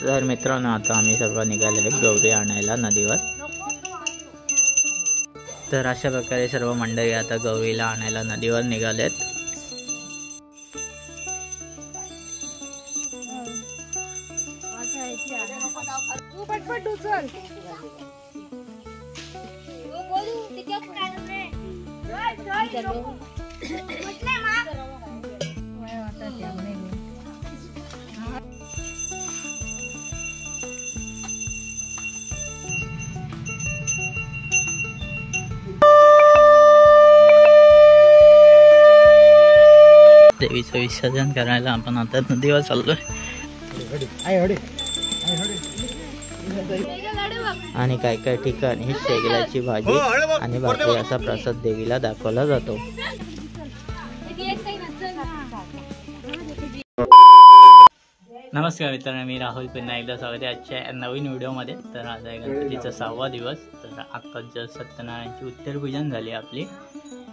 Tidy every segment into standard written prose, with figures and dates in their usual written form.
तर मित्रांनो आता आम्ही सर्व निघालेले गौरी आणायला नदीवर। तर अशा प्रकारे सर्व मंडळी आता गौरीला आणायला नदीवर निघालेत। देवीचं विसर्जन करायला आपण आता नदीवर चाललोय आणि काय काय ठिकाणी शेगलाची भाजी आणि भाकरी असा प्रसाद देवीला दाखवला जातो। नमस्कार मित्रांनो, मी राहुल पुन्हा एकदा स्वागत आहे आजच्या नवीन व्हिडिओमध्ये। तर आज आहे गणपतीचा 6वा दिवस। तर आता जस्ट सत्यनारायणची उत्तरपूजन झाली आपली।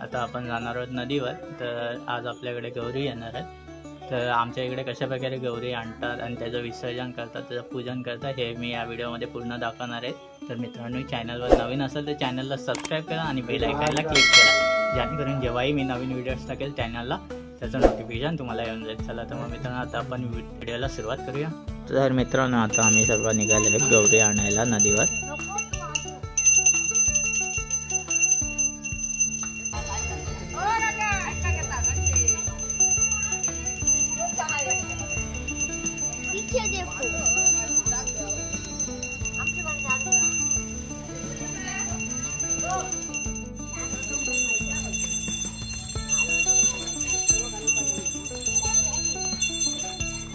आता आपण जाणार आहोत नदीवर। तर आज आपल्याकडे गौरी येणार आहेत। तर आमच्या इकडे कशा प्रकारे गौरी आणतात आणि त्याचं विसर्जन करतात, त्याचं पूजन करतात, हे मी या व्हिडिओमध्ये पूर्ण दाखवणार आहे। तर मित्रांनो, चॅनलवर नवीन असेल तर चॅनलला सबस्क्राईब करा आणि बेल आयकॉनला क्लिक करा, जेणेकरून जेव्हाही मी नवीन व्हिडिओज टाकेल चॅनलला त्याचं नोटिफिकेशन तुम्हाला येऊन जाईल। चला तर मग मित्रांनो, आता आपण व्हिडिओला सुरुवात करूया। तर मित्रांनो, आता आम्ही सर्व निघालेले गौरी आणायला नदीवर।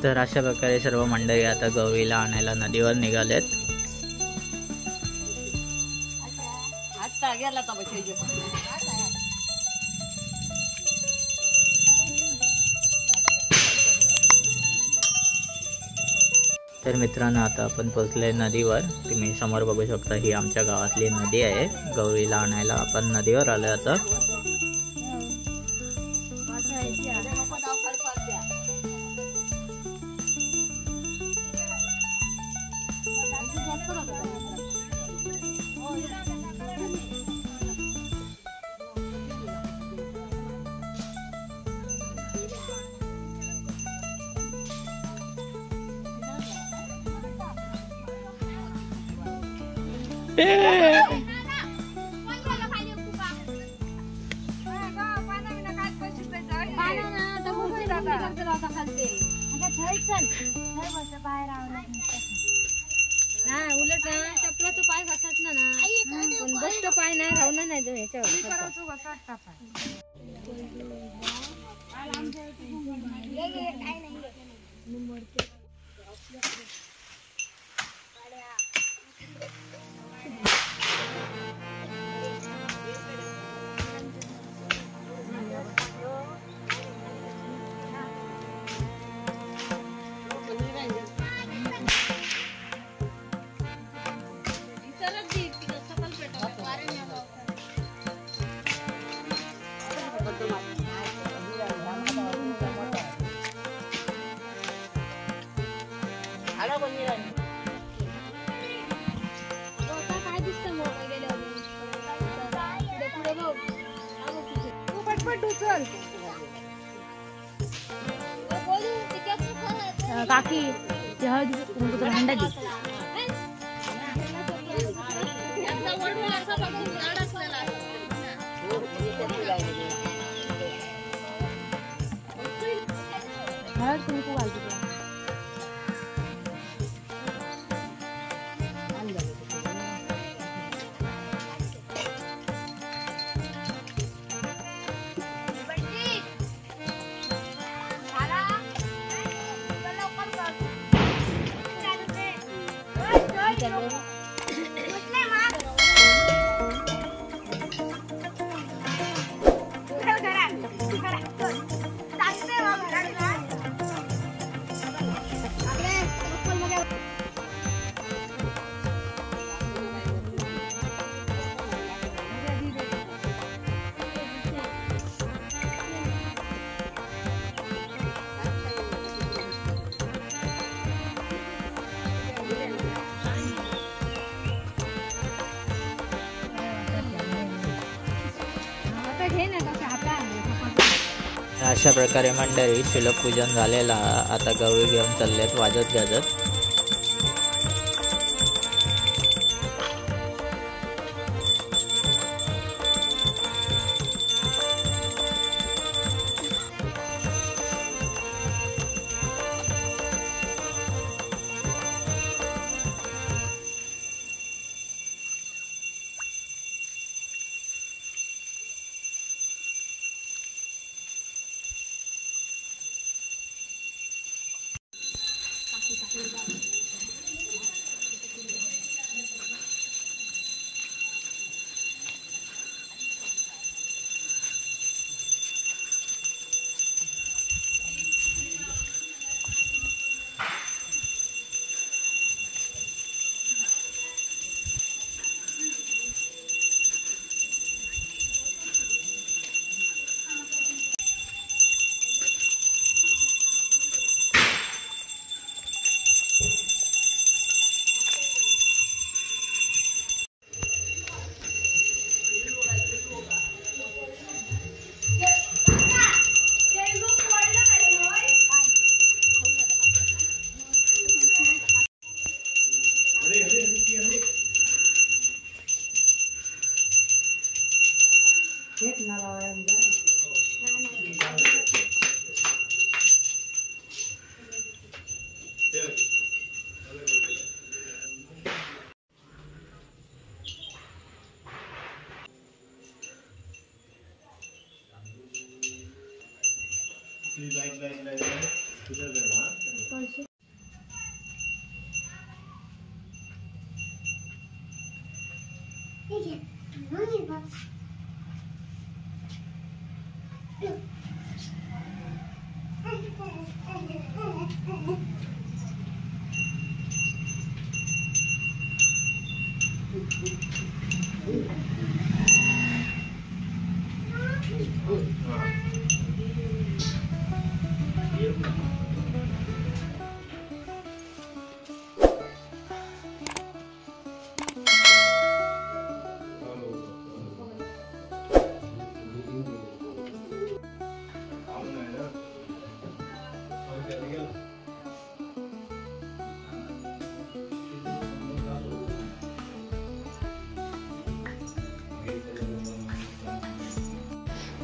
तर अशा प्रकारे सर्व मंडळी आता गौरीला आणायला नदीवर निघालेत। तर मित्रांनो, आता आपण पोहोचले नदीवर। तुम्ही समोर बघू शकता, ही आमच्या गावातली नदी आहे। गौरीला आणायला आपण नदीवर आलोय आता। उलट चपलाचा पाय घासाच ना पण बस्ट पाय नाही राहणार नाही जो ह्याच्यावर काकी हंडा दी कुंकू घालतो। हे ना कसं आता अशा प्रकारे मंडळी शिलपूजन झालेला. आता गवळी घेऊन चाललेत वाजत गाजत.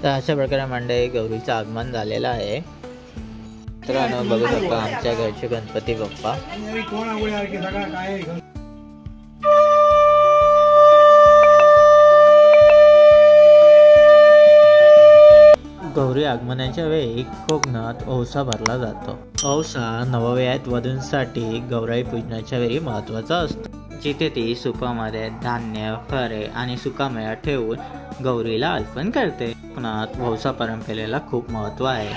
तर अशा प्रकारे मंडळी गौरीचं आगमन झालेलं आहे. मित्रांनो बघू शकता आमच्या घरचे गणपती बाप्पा. गौरी आगमनाच्या वेळी कोकणात औसा भरला जातो. औसा नववयात वधूंसाठी गौराई पूजनाच्या वेळी महत्त्वाचा असतो. जिथे ती सुपामध्ये धान्य, फळे आणि सुकामेळा ठेवून गौरीला अर्पण करते. कोकणात औसा परंपरेला खूप महत्त्व आहे.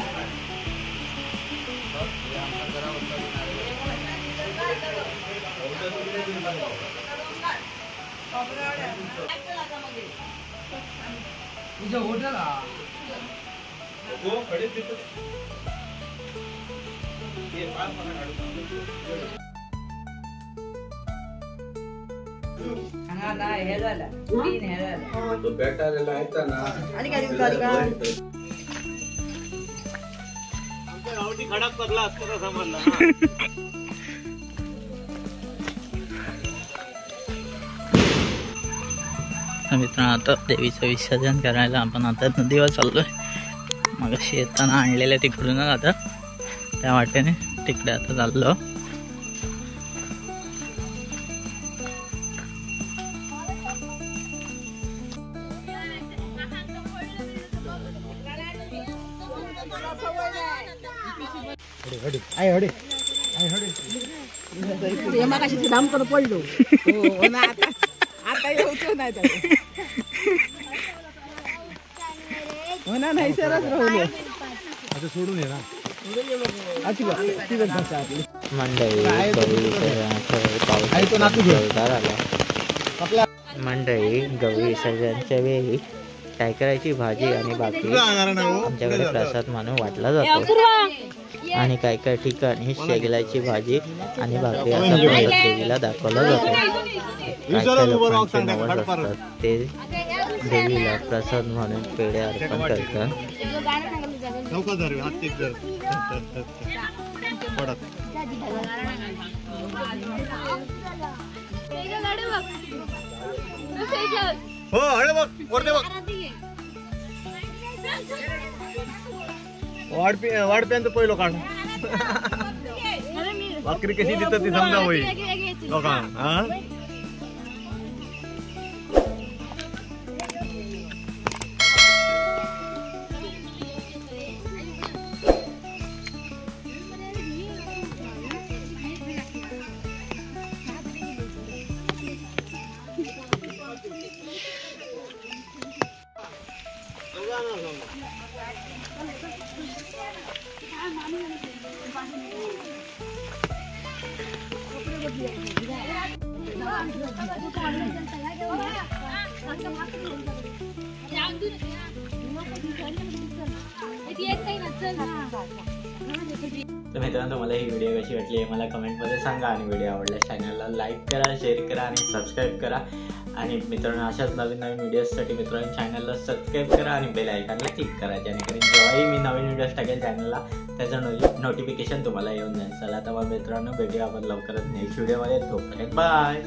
मित्रांनो आता देवीचं विसर्जन करायला आपण आता नदीवर चाललोय. मग येताना आणलेल्या तिकडूनच आता त्या वाटेने तिकडे आता चाललो. पडलो आता येऊच नाही नाही सरच राहू आता सोडून ये ना. मंडळी गौरी विसर्जनच्या वेळी काय करायची भाजी आणि बाकी आमच्याकडे प्रसाद म्हणून वाटला जातो. आणि काय काय ठिकाणी शेगलाची भाजी आणि भाकरी असा प्रसाद देवीला दाखवला जातो. काय काय लोकांचे नवस असतात ते देवीला प्रसाद म्हणून पेढे अर्पण करतात. हो अरे बघ वरते बघ वाढप्यांचं पहिलं काढ भाकरी कशी देतात ती समजा होई लोकांना. हा तर मित्रांनो तुम्हाला ही व्हिडिओ कशी वाटली हे मला कमेंटमध्ये सांगा आणि व्हिडिओ आवडल्यास चॅनलला लाईक करा, शेअर करा आणि सबस्क्राईब करा. आणि मित्रांनो अशाच नवीन नवीन व्हिडिओजसाठी मित्रांनो चॅनलला सबस्क्राईब करा आणि बेल आयकॉनला क्लिक करा जेणेकरून जेव्हाही मी नवीन व्हिडिओज टाकेल चॅनलला त्याचं नोटिफिकेशन तुम्हाला येऊन जाईल. चला तर मग मित्रांनो भेटूया आपण लवकरच नेक्स्ट व्हिडिओमध्ये. तोपर्यंत बाय.